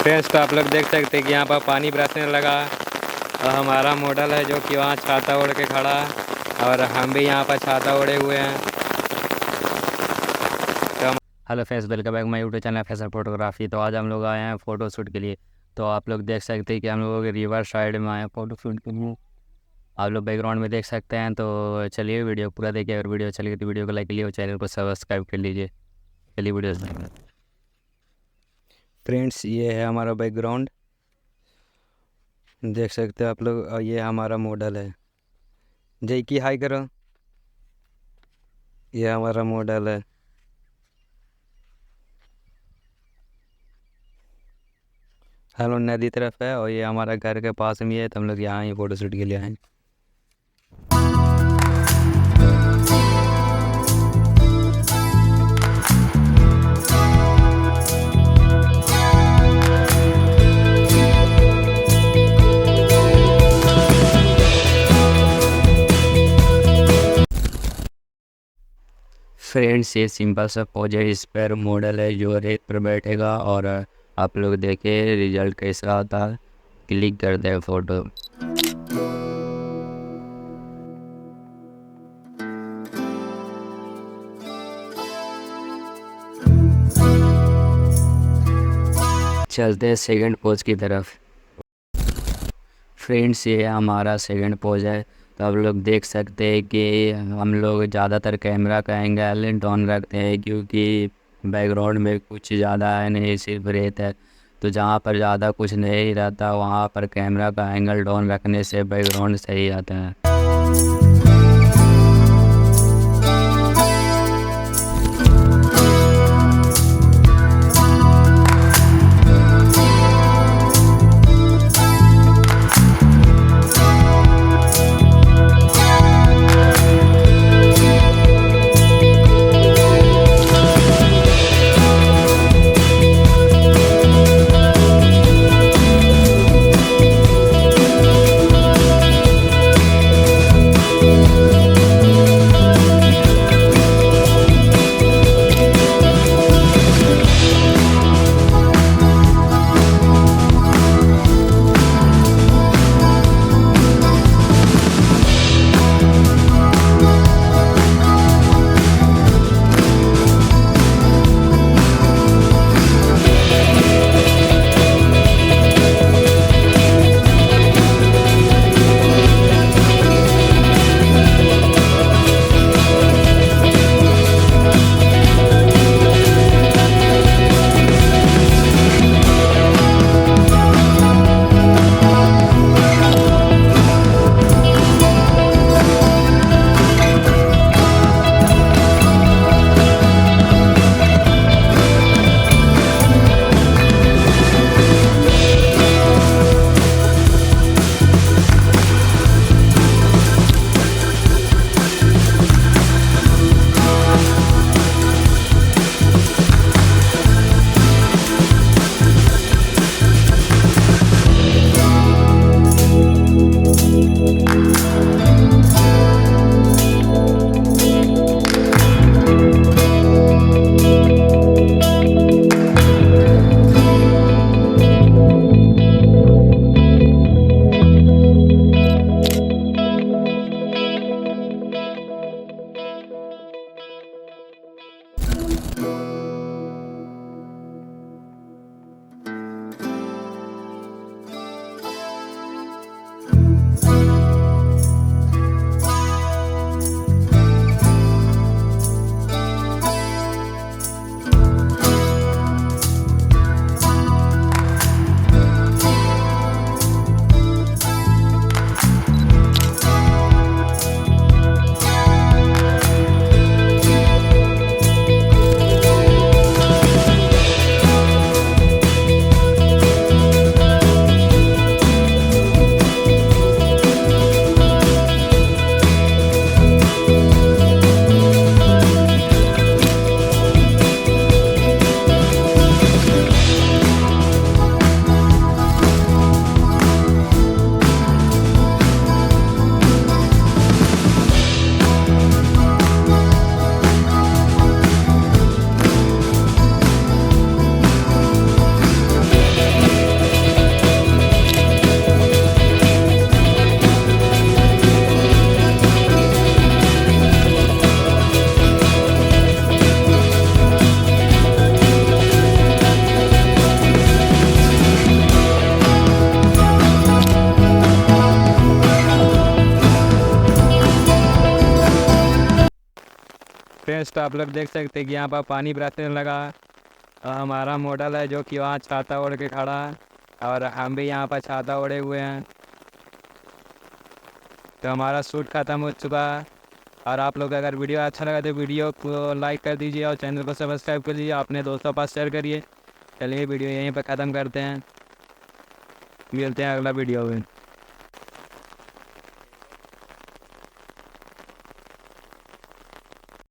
Friends तो आप लोग देख सकते हैं कि यहाँ पर पानी बरसने लगा और हमारा मॉडल है जो कि वहाँ छाता ओढ़ के खड़ा है और हम भी यहाँ पर छाता ओढ़े हुए हैं। तो hello friends, welcome back my YouTube channel fashion photography. तो आज हम लोग आए हैं फ़ोटो शूट के लिए। तो आप लोग देख सकते हैं कि हम लोग रिवर साइड में आए हैं फ़ोटो शूट के लिए। आप लोग बैकग्राउंड में देख सकते हैं। तो चलिए वीडियो पूरा देखिए। अगर वीडियो चलिए तो वीडियो को लाइक कीजिए और चैनल को सब्सक्राइब कर लीजिए। चलिए वीडियो फ्रेंड्स, ये है हमारा बैकग्राउंड, देख सकते हैं आप लोग। और ये हमारा मॉडल है। जय की हाई करो। ये हमारा मॉडल है। हम लोग नदी तरफ है और ये हमारा घर के पास में है, तो हम लोग यहाँ ही फ़ोटो शूट के लिए आए। फ्रेंड्स, ये सिंपल सा पोज है। इस पर मॉडल है जो रेत पर बैठेगा और आप लोग देखिए रिजल्ट कैसा आता है। क्लिक कर दे फोटो। चलते हैं सेकंड पोज की तरफ। फ्रेंड्स, ये हमारा सेकंड पोज है। तो आप लोग देख सकते हैं कि हम लोग ज़्यादातर कैमरा का एंगल डाउन रखते हैं, क्योंकि बैकग्राउंड में कुछ ज़्यादा है नहीं, सिर्फ रेत है। तो जहाँ पर ज़्यादा कुछ नहीं रहता वहाँ पर कैमरा का एंगल डाउन रखने से बैकग्राउंड सही आता है। फ्रेंड्स तो आप लोग देख सकते हैं कि यहाँ पर पानी बरसने लगा है। और हमारा मॉडल है जो कि वहाँ छाता ओढ़ के खड़ा है और हम भी यहाँ पर छाता ओढ़े हुए हैं। तो हमारा शूट ख़त्म हो चुका है। और आप लोग अगर वीडियो अच्छा लगा तो वीडियो को लाइक कर दीजिए और चैनल को सब्सक्राइब कर दीजिए, अपने दोस्तों के पास शेयर करिए। चलिए वीडियो यहीं पर ख़त्म करते हैं, मिलते हैं अगला वीडियो में।